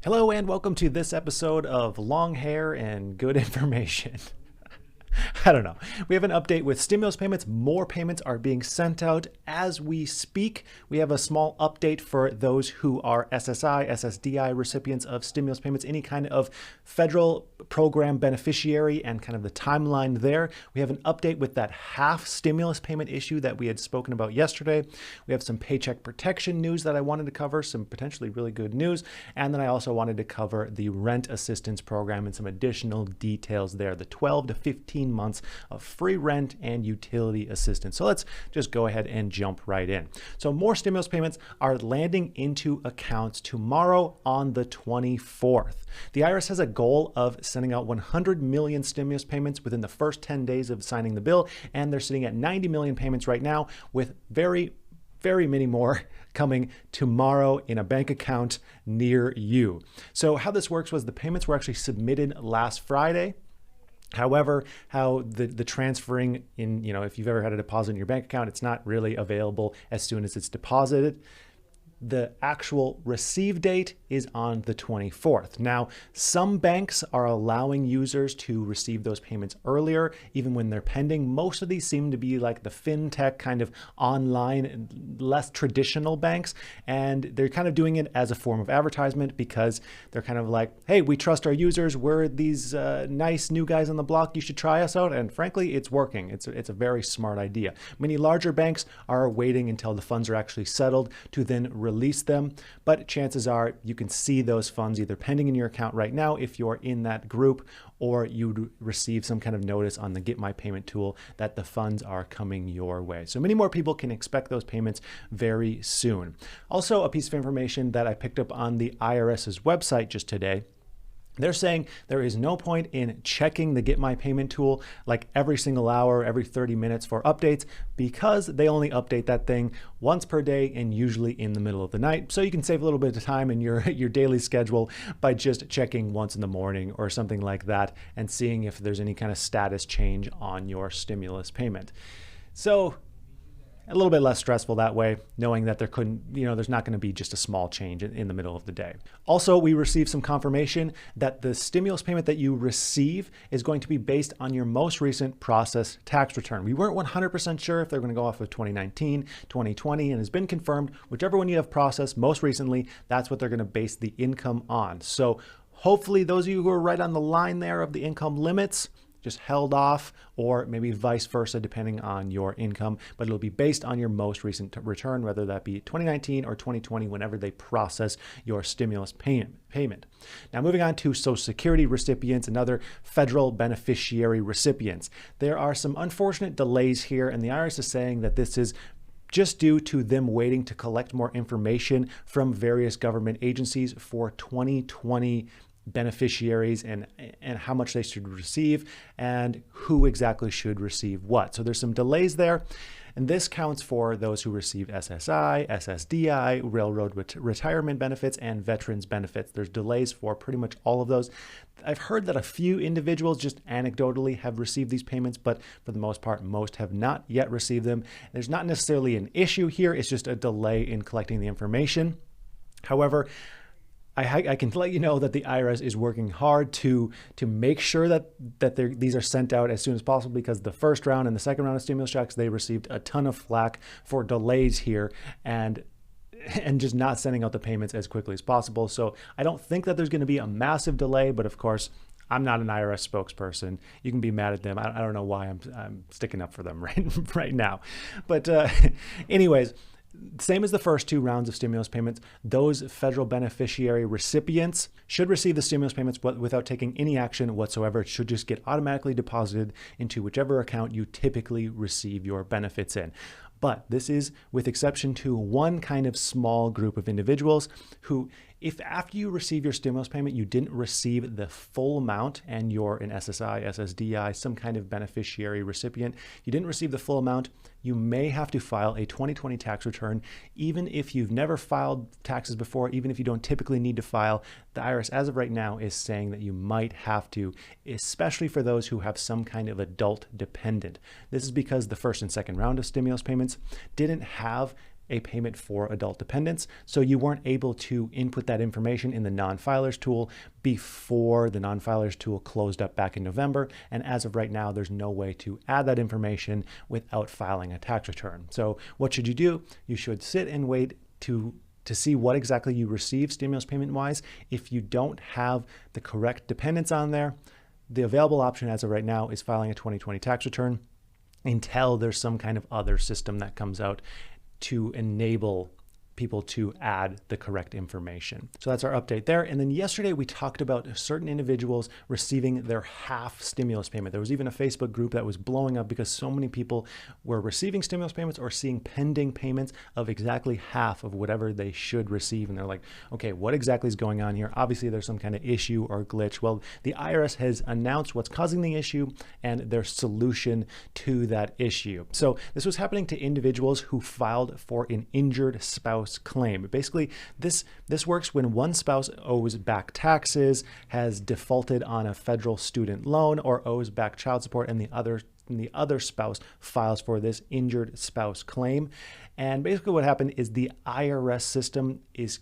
Hello and welcome to this episode of Long Hair and Good Information. I don't know. We have an update with stimulus payments. More payments are being sent out as we speak. We have a small update for those who are SSI, SSDI recipients of stimulus payments, any kind of federal program beneficiary, and kind of the timeline there. We have an update with that half stimulus payment issue that we had spoken about yesterday. We have some paycheck protection news that I wanted to cover, some potentially really good news. And then I also wanted to cover the rent assistance program and some additional details there, the 12 to 15 months of free rent and utility assistance. So let's just go ahead and jump right in. So more stimulus payments are landing into accounts tomorrow on the 24th. The IRS has a goal of sending out 100 million stimulus payments within the first 10 days of signing the bill, and they're sitting at 90 million payments right now, with very many more coming tomorrow in a bank account near you. So how this works was the payments were actually submitted last Friday. However, how the transferring in, if you've ever had a deposit in your bank account, it's not really available as soon as it's deposited. The actual receive date is on the 24th. Now, some banks are allowing users to receive those payments earlier, even when they're pending. Most of these seem to be like the fintech kind of online, less traditional banks, and they're kind of doing it as a form of advertisement because they're kind of like, hey, we trust our users. We're these nice new guys on the block. You should try us out. And frankly, it's working. It's a very smart idea. Many larger banks are waiting until the funds are actually settled to then release them, but chances are you can see those funds either pending in your account right now if you're in that group, or you'd receive some kind of notice on the Get My Payment tool that the funds are coming your way. So many more people can expect those payments very soon. Also, a piece of information that I picked up on the IRS's website just today. They're saying there is no point in checking the Get My Payment tool like every single hour, every 30 minutes for updates, because they only update that thing once per day and usually in the middle of the night. So you can save a little bit of time in your daily schedule by just checking once in the morning or something like that and seeing if there's any kind of status change on your stimulus payment. So a little bit less stressful that way, knowing that there's not going to be just a small change in the middle of the day. Also, we received some confirmation that the stimulus payment that you receive is going to be based on your most recent processed tax return. We weren't 100% sure if they're going to go off of 2019, 2020, and it's been confirmed, whichever one you have processed most recently, that's what they're going to base the income on. So hopefully those of you who are right on the line there of the income limits just held off, or maybe vice versa, depending on your income, but it'll be based on your most recent return, whether that be 2019 or 2020, whenever they process your stimulus payment. Now, moving on to Social Security recipients and other federal beneficiary recipients. There are some unfortunate delays here, and the IRS is saying that this is just due to them waiting to collect more information from various government agencies for 2020 beneficiaries and how much they should receive and who exactly should receive what. So there's some delays there. And this counts for those who receive SSI, SSDI, railroad retirement benefits, and veterans benefits. There's delays for pretty much all of those. I've heard that a few individuals just anecdotally have received these payments, but for the most part, most have not yet received them. There's not necessarily an issue here. It's just a delay in collecting the information. However, I can let you know that the IRS is working hard to make sure that these are sent out as soon as possible, because the first round and the second round of stimulus checks, they received a ton of flack for delays here and just not sending out the payments as quickly as possible. So I don't think that there's going to be a massive delay, but of course, I'm not an IRS spokesperson. You can be mad at them. I don't know why I'm sticking up for them right now. But anyways, same as the first two rounds of stimulus payments, those federal beneficiary recipients should receive the stimulus payments without taking any action whatsoever. It should just get automatically deposited into whichever account you typically receive your benefits in. But this is with exception to one kind of small group of individuals who, if after you receive your stimulus payment, you didn't receive the full amount and you're an SSI, SSDI, some kind of beneficiary recipient, you didn't receive the full amount, you may have to file a 2020 tax return. Even if you've never filed taxes before, even if you don't typically need to file, the IRS as of right now is saying that you might have to, especially for those who have some kind of adult dependent. This is because the first and second round of stimulus payments didn't have a payment for adult dependents. So you weren't able to input that information in the non-filers tool before the non-filers tool closed up back in November. And as of right now, there's no way to add that information without filing a tax return. So what should you do? You should sit and wait to see what exactly you receive stimulus payment wise. If you don't have the correct dependents on there, the available option as of right now is filing a 2020 tax return until there's some kind of other system that comes out to enable people to add the correct information. So that's our update there. And then yesterday we talked about certain individuals receiving their half stimulus payment. There was even a Facebook group that was blowing up because so many people were receiving stimulus payments or seeing pending payments of exactly half of whatever they should receive. And they're like, okay, what exactly is going on here? Obviously there's some kind of issue or glitch. Well, the IRS has announced what's causing the issue and their solution to that issue. So this was happening to individuals who filed for an injured spouse claim. Basically, this works when one spouse owes back taxes, has defaulted on a federal student loan, or owes back child support, and the other spouse files for this injured spouse claim. And basically what happened is the IRS system is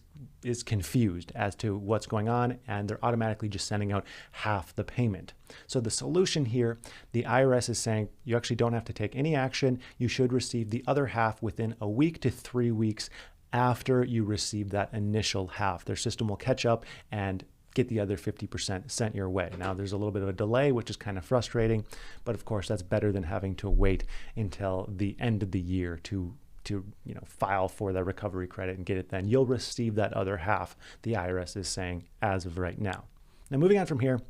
confused as to what's going on, and they're automatically just sending out half the payment. So the solution here, the IRS is saying you actually don't have to take any action. You should receive the other half within a week to 3 weeks after you receive that initial half. Their system will catch up and get the other 50% sent your way. Now there's a little bit of a delay, which is kind of frustrating, but of course that's better than having to wait until the end of the year to file for that recovery credit and get it then. You'll receive that other half, the IRS is saying, as of right now. Now moving on from here,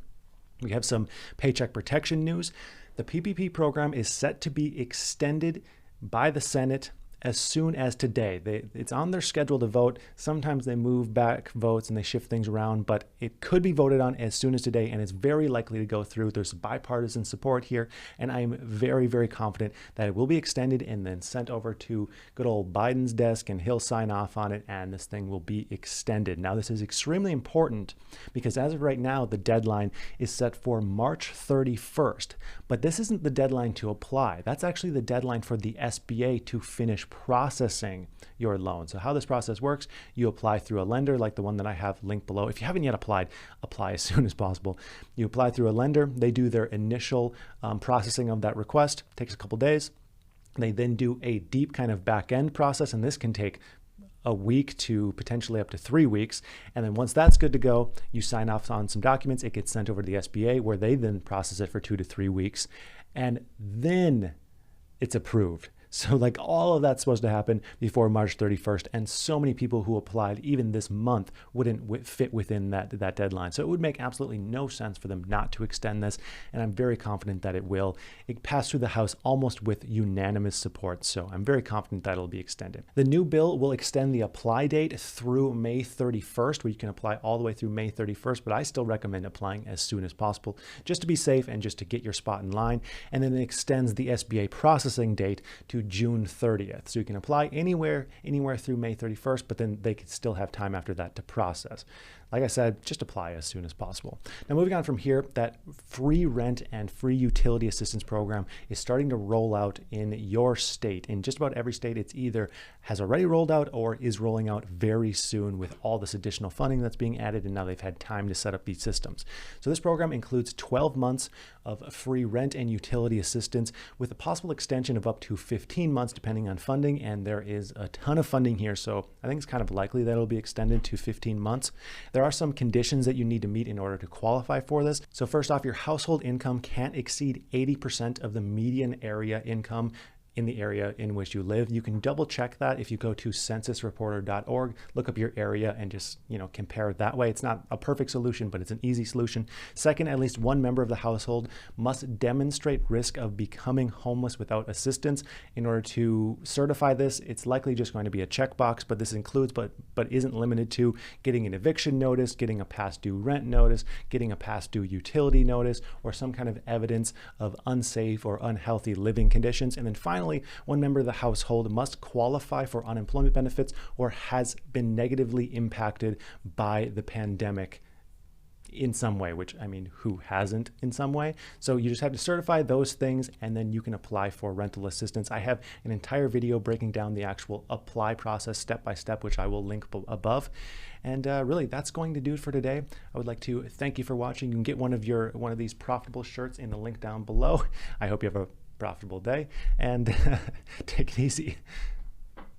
we have some paycheck protection news. The PPP program is set to be extended by the Senate as soon as today. It's on their schedule to vote. Sometimes they move back votes and they shift things around, but it could be voted on as soon as today, and it's very likely to go through. There's bipartisan support here, and I'm very, very confident that it will be extended and then sent over to good old Biden's desk, and he'll sign off on it, and this thing will be extended. Now, this is extremely important because as of right now, the deadline is set for March 31st, but this isn't the deadline to apply. That's actually the deadline for the SBA to finish processing your loan. So how this process works, you apply through a lender like the one that I have linked below. If you haven't yet applied, apply as soon as possible. You apply through a lender. They do their initial processing of that request. It takes a couple days. They then do a deep kind of back end process, and this can take a week to potentially up to 3 weeks. And then once that's good to go, you sign off on some documents. It gets sent over to the SBA where they then process it for 2 to 3 weeks. And then it's approved. So like all of that's supposed to happen before March 31st, and so many people who applied even this month wouldn't fit within that deadline. So it would make absolutely no sense for them not to extend this, and I'm very confident that it will. It passed through the House almost with unanimous support, so I'm very confident that it'll be extended. The new bill will extend the apply date through May 31st, where you can apply all the way through May 31st, but I still recommend applying as soon as possible, just to be safe and just to get your spot in line. And then it extends the SBA processing date to June 30th. So you can apply anywhere through May 31st, but then they could still have time after that to process. Like I said, just apply as soon as possible. Now moving on from here, that free rent and free utility assistance program is starting to roll out in your state. In just about every state, it's either has already rolled out or is rolling out very soon with all this additional funding that's being added, and now they've had time to set up these systems. So this program includes 12 months of free rent and utility assistance with a possible extension of up to 15 months depending on funding, and there is a ton of funding here, so I think it's kind of likely that it'll be extended to 15 months. There are some conditions that you need to meet in order to qualify for this. So first off, your household income can't exceed 80% of the median area income in the area in which you live. You can double check that if you go to censusreporter.org, look up your area and just, compare it that way. It's not a perfect solution, but it's an easy solution. Second, at least one member of the household must demonstrate risk of becoming homeless without assistance. In order to certify this, it's likely just going to be a checkbox, but this includes, but isn't limited to getting an eviction notice, getting a past due rent notice, getting a past due utility notice, or some kind of evidence of unsafe or unhealthy living conditions. And then finally, one member of the household must qualify for unemployment benefits or has been negatively impacted by the pandemic in some way, which I mean, who hasn't in some way? So you just have to certify those things and then you can apply for rental assistance. I have an entire video breaking down the actual apply process step by step, which I will link above. And really, that's going to do it for today. I would like to thank you for watching. You can get one of these profitable shirts in the link down below. I hope you have a profitable day and take it easy.